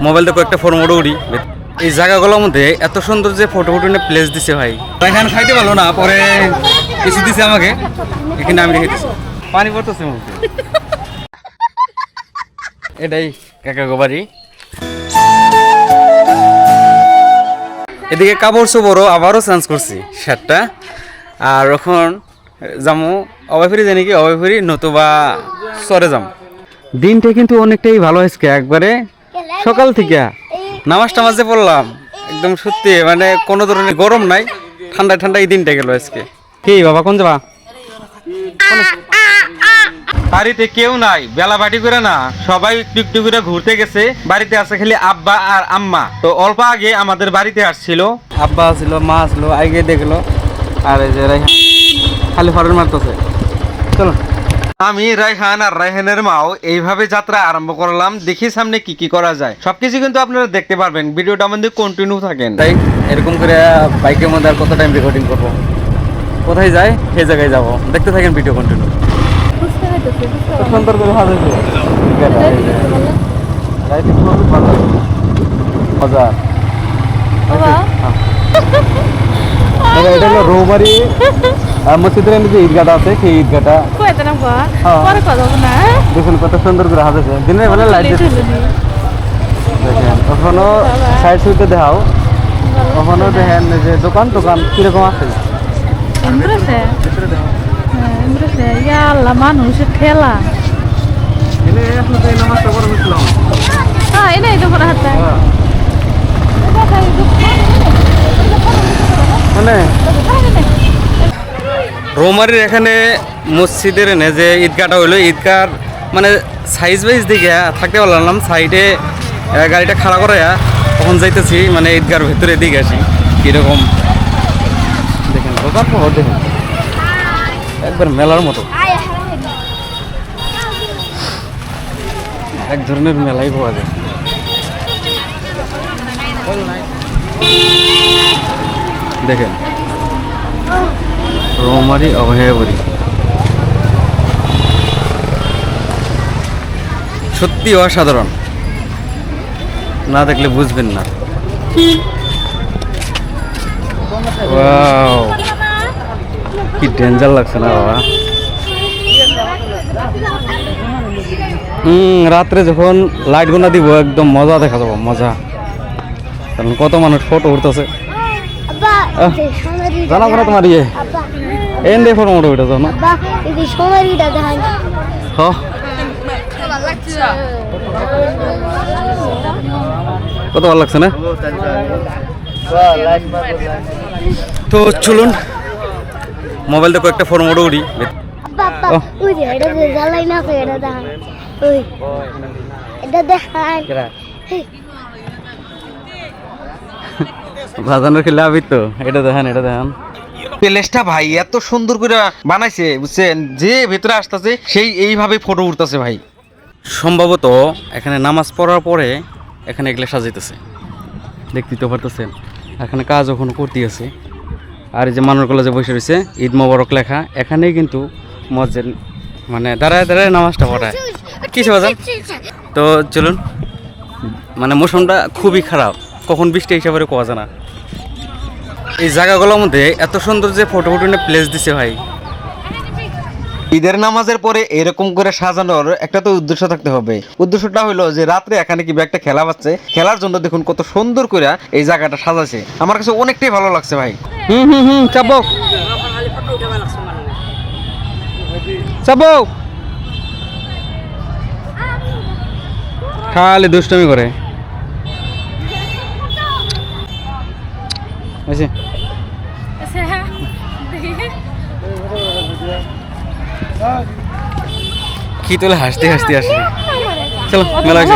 Mobile থেকে একটা photo উড়ি। এই জায়গাগুলোর মধ্যে এত সুন্দর যে ফটো নিয়ে প্লেস দিছে ভাই, এখানে খাইতে পারলো না, পরে কিছু দিছে আমাকে, এখানে আমি রেখেছি, পানি পড়তেছে মুখে। এটাই কাকা গোবারি। এদিকে কাপড় চোপড়ও আবারও চেঞ্জ করছি শার্টটা, আর এখন যাবো অবাই ফিরি, জানি কি অবাই ফিরি নতুবা সরে যাম। দিনটা কিন্তু অনেকটাই ভালো হয়েছে, একবারে সকাল থেকে নামাজ টামাজ যে পড়লাম, একদম সত্যি মানে কোনো ধরনের গরম নাই, ঠান্ডা ঠান্ডা এই দিনটা গেল আজকে। কি বাবা কোন যাবা? বাড়িতে কেউ নাই, বেলা বাটি করে না, সবাই একটু করে ঘুরতে গেছে। বাড়িতে আছে খালি আব্বা আর আম্মা। তো অল্প আগে আমাদের বাড়িতে আসছিল আব্বা, ছিল মা আসলো, আগে দেখলো, আর এই যে রাইহান খালি ফরেন মারতেছে। চলো, আমি রাইহান আর রাইহানের মাও এইভাবে যাত্রা আরম্ভ করলাম। দেখি সামনে কি কি করা যায়, সবকিছু কিন্তু আপনারা দেখতে পারবেন, ভিডিওটা আমাদের কন্টিনিউ থাকেন। তাই এরকম করে বাইকের মধ্যে আর কত টাইম রেকর্ডিং করবো, কোথায় যায় সেই জায়গায় যাবো, দেখতে থাকেন ভিডিও কন্টিনিউ। সুন্দর করে ভাজেছে মজা। এটা হলো রৌমারি মসজিদের যে ঈদগাটা আছে, সেই ঈদগাটা দেখুন কত সুন্দর করে হাজেছে। দিনের বেলা লাইট দেখেন, ওখানেও সাইড সুইতে দেখাও, ওখানেও দেখেন যে দোকান টোকান কিরকম আছে। মানুষের ঠেলা মানে রৌমারির এখানে মসজিদের এনে যে ঈদগাটা হইলো, ঈদগার মানে সাইজ বাইজ দিকে থাকতে পারলাম, সাইডে গাড়িটা খাড়া করে তখন যাইতেছি, মানে ঈদগার ভেতরে দিকে আসি কিরকম দেখেন, দোকান পাবো দেখেন একবার মেলার মতো, এক ধরনের মেলাই পাওয়া যায়। দেখেন রৌমারি অভয়াপুরী, সত্যি অসাধারণ, না দেখলে বুঝবেন না। ওয়াও, কি ডেঞ্জার লাগছে না বাবা। রাত্রে যখন লাইট গোনা দিব একদম মজা দেখা যাবো, মজা। কারণ কত মানুষ ফটো উঠতেছে, জানা না তোমার ইয়ে এন দিয়ে ফটো মোটো উঠে জানো। কত ভালো লাগছে না? তো চলুন মোবাইলটা কয়েকটা ফটো মোটো উঠি। বাজানোর খেলে আবি তো, এটা দেখেন, এটা দেখেন প্লেসটা ভাই এত সুন্দর করে বানাইছে, বুঝছেন, যে ভেতরে আসতেছে সেই এইভাবে ফটো উঠতেছে ভাই। সম্ভবত এখানে নামাজ পড়ার পরে এখানে এগুলো সাজাইতেছে, দেখতে তো পারতেছেন। এখানে কাজ ওখানে করতে আছে, আর এই যে মানুষগুলো যে বসে রয়েছে ঈদ মোবারক লেখা, এখানেই কিন্তু মসজিদ মানে দাঁড়ায় দাঁড়ায় নামাজটা পড়ায়। কিছু বাজান তো চলুন, মানে মৌসুমটা খুবই খারাপ, কখন বৃষ্টি হিসাবে কোয়া যায় না। এই জায়গাগুলোর মধ্যে এত সুন্দর যে ফটো নিয়ে প্লেস দিছে ভাই। ঈদের নামাজের পরে এরকম করে সাজানোর একটা তো উদ্দেশ্য থাকতে হবে। উদ্দেশ্যটা হলো যে রাত্রে এখানে কি একটা খেলা পাচ্ছে, খেলার জন্য দেখুন কত সুন্দর করে এই জায়গাটা সাজাছে, আমার কাছে অনেকটাই ভালো লাগছে ভাই। চাপো চাপো, খালি দুষ্টমি করে। কি তোলে হাসতে হাসতে আসে। চলো মেলা হয়েছে,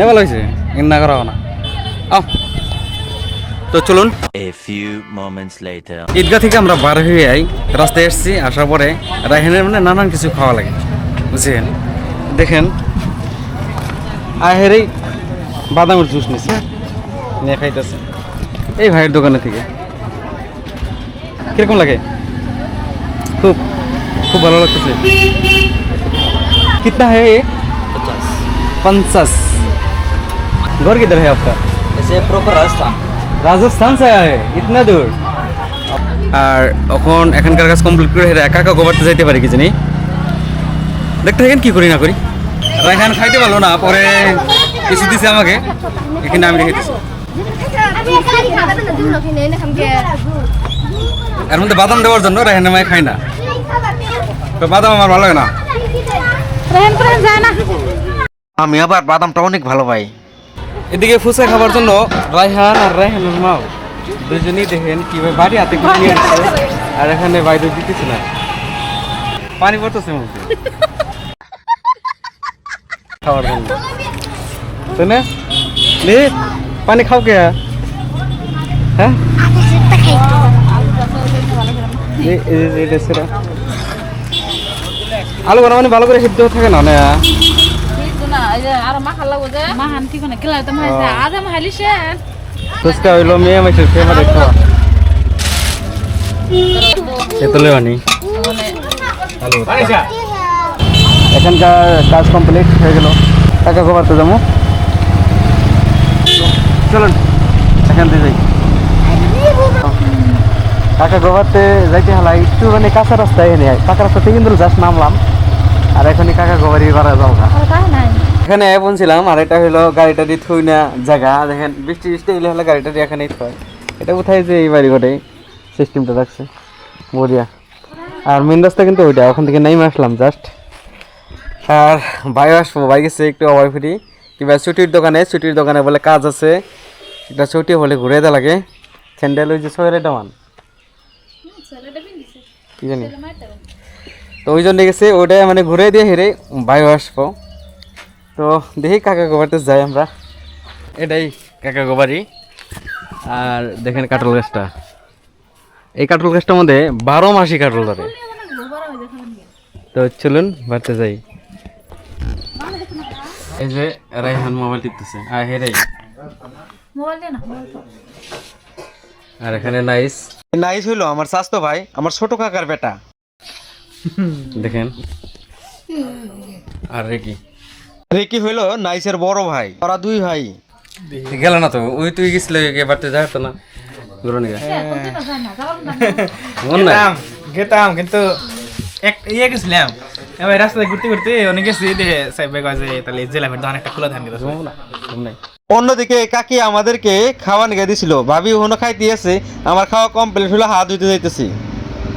ভালো হয়েছে, না করা না। তো চলুন, ঈদগাহ থেকে আমরা বার হয়ে যাই, রাস্তায় এসছি, আসার পরে রাইহানের মানে নানান কিছু খাওয়া লাগে, বুঝছেন। দেখেন আহের এই বাদামের জুস নিচ্ছে, নিয়ে খাইতেছে এই ভাইয়ের দোকানে থেকে। কিরকম লাগে? খুব খুব ভালো লাগতেছে। কিतना है ये? 50 घर किधर है आपका? ऐसे प्रॉपर राजस्थान। राजस्थान से आए हैं इतना दूर। আর এখন এখানকার কাজ কমপ্লিট করে হেরে একা একা গোবারতে যাইতে পারি কি জানি দেখতে থাকেন কি করি না করি রায়হান খাইতে পারলো না পরে কিছু দিছে আমাকে এখানে আমি রেখে দিছি এর মধ্যে বাদাম দেওয়ার জন্য রায়হান আমায় খাই না তো বাদাম আমার ভালো লাগে না আমি আবার বাদামটা অনেক ভালো পাই এদিকে ফুচকা খাবার জন্য রায়হান আর রায়হানের মাও দুজনেই দেখেন কিভাবে বাড়ি হাতে করে নিয়ে আসছে আর এখানে বাইরে দিতেছে না পানি পড়তেছে মুখে খাওয়ার জন্য তো না লে পানি খাও কে হ্যাঁ আলু বানা মানে ভালো করে সিদ্ধ থাকে না না ফুচকা হইলো মেয়ে মাসের ফেভারিট খাওয়া তেতুলে বানি এখানকার কাজ কমপ্লিট হয়ে গেল টাকা গোবারতে যাবো চলুন এখান থেকে যাই টাকা গোবারতে যাইতে হলা একটু মানে কাঁচা রাস্তায় এনে পাকা রাস্তা থেকে কিন্তু জাস্ট নামলাম আর এখনই কাকা গোবারি বাড়া যাও এখানে পৌঁছিলাম আর এটা হলো গাড়িটা দিয়ে থুই না জায়গা দেখেন বৃষ্টি বৃষ্টি এলে হলে গাড়িটা দিয়ে এখানেই থয় এটা কোথায় যে এই বাড়ি ঘটে সিস্টেমটা রাখছে বড়িয়া আর মেন রাস্তা কিন্তু ওইটা ওখান থেকে নেমে আসলাম জাস্ট আর বাইরে আসবো বাই গেছে একটু অবাই ফিরি কিংবা ছুটির দোকানে বলে কাজ আছে একটা ছুটি হলে ঘুরে দেওয়া লাগে স্যান্ডেল ওই যে ছয়টা মান কি জানি তো ওই জন্য গেছে ওইটা মানে ঘুরে দিয়ে হেরে বাইরে আসবো তো দেখি কাকা গোবারিতে যাই আমরা এটাই কাকা গোবারি আর দেখেন কাটল গাছটা এই কাটল গাছটার মধ্যে 12 মাসই কাটল ধরে তো চলুন বাড়তে যাই এই যে রায়হান মোবাইল টিপতেছে আর হেরে আর এখানে নাইস নাইস হইলো আমার স্বাস্থ্য ভাই আমার ছোট কাকার বেটা দেখেন আর রেকি হইলো নাইসের বড় ভাই ওরা দুই ভাই গেল না তো ওই তুই গেছিলে বাড়তে যাতো না গেতাম কিন্তু এক ইয়ে গেছিলাম এবার রাস্তায় ঘুরতে ঘুরতে অনেক গেছি দেখে সাহেব কাজে তাহলে জেলামের দোকান একটা খোলা ধান গেছে অন্যদিকে কাকি আমাদেরকে খাওয়া নিয়ে দিছিল ভাবি ওখানে খাইতে আছে আমার খাওয়া কমপ্লিট হলো হাত ধুইতে যাইতেছি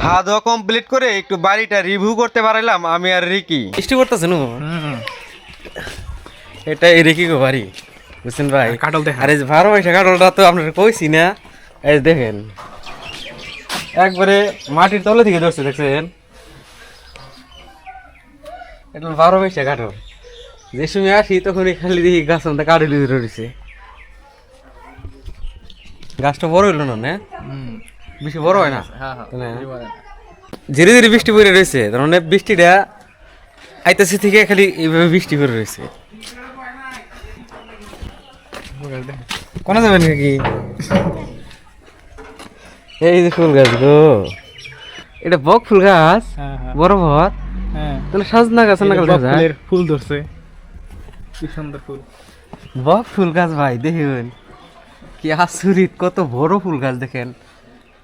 হাত ধোয়া কমপ্লিট করে একটু বাড়িটা রিভিউ করতে পারলাম আমি আর রিকি বৃষ্টি করতেছে না এটা এই রিকি গো বাড়ি বুঝছেন ভাই কাটল দেখেন আরে 12 মাসে কাটলটা তো আপনারা কইছি না এই দেখেন একবারে মাটির তলে থেকে ধরছে দেখছেন এটা 12 মাসে কাটল যে সময় আসি তখনই খালি দেখি গাছ মধ্যে কাটল ধরেছে গাছটা বড় হইল না বেশি বড় হয় না ধীরে ধীরে বৃষ্টি পড়ে রয়েছে তার মানে বৃষ্টিটা আইতাছে থেকে খালি এইভাবে বৃষ্টি পড়ে রয়েছে কোন যাবেন নাকি এই যে ফুল গাছ গো এটা বক ফুল গাছ বড় ভর তাহলে সাজনা গাছ না ফুল ধরছে কি সুন্দর ফুল বক ফুল গাছ ভাই দেখুন কি আচরিত কত বড় ফুল গাছ দেখেন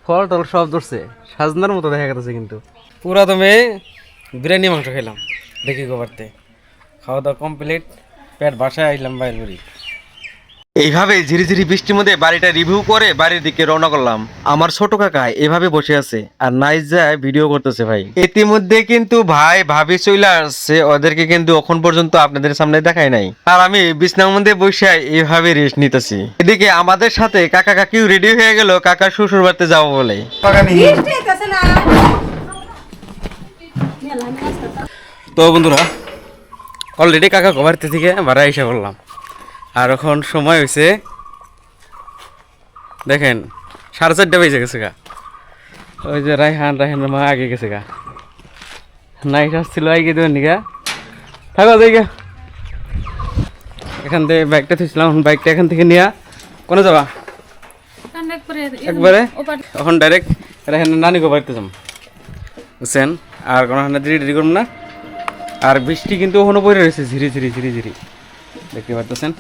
ফল টল সব ধরছে সাজনার মতো দেখা গেছে কিন্তু পুরা দমে বিরিয়ানি মাংস খেলাম দেখি গোবারতে খাওয়া দাওয়া কমপ্লিট পেট বাসায় আইলাম বাইরে বাড়ি এইভাবে ঝিরি ঝিরি বৃষ্টির মধ্যে বাড়িটা রিভিউ করে বাড়ির দিকে রওনা করলাম আমার ছোট কাকা এভাবে বসে আছে আর নাইস যায় ভিডিও করতেছে ভাই ইতিমধ্যে কিন্তু ভাই ভাবি চলে আসছে ওদেরকে কিন্তু এখন পর্যন্ত আপনাদের সামনে দেখাই নাই আর আমি বিছনার মধ্যে বসে এইভাবে রেস্ট নিতেছি এদিকে আমাদের সাথে কাকা কাকিও রেডি হয়ে গেল কাকা শ্বশুর বাড়িতে যাবো বলে তো বন্ধুরা অলরেডি কাকা বাড়িতে থেকে বাড়ি এসে বললাম আর এখন সময় হয়েছে দেখেন 4:30 বেজে গেছে গা ওই যে রায়হানের মা আগে গেছে গা নাইট আসছিল আগে দেবেন নিগা থাকো যাই এখান থেকে বাইকটা থুইছিলাম বাইকটা এখান থেকে নিয়ে কোনে যাবা একবারে এখন ডাইরেক্ট রায়হানের নানিকে বাড়িতে যাম বুঝছেন আর কোনো দেরি করব না আর বৃষ্টি কিন্তু ওখানে পড়ে রয়েছে ঝিরি ঝিরি দেখতে পাচ্ছেন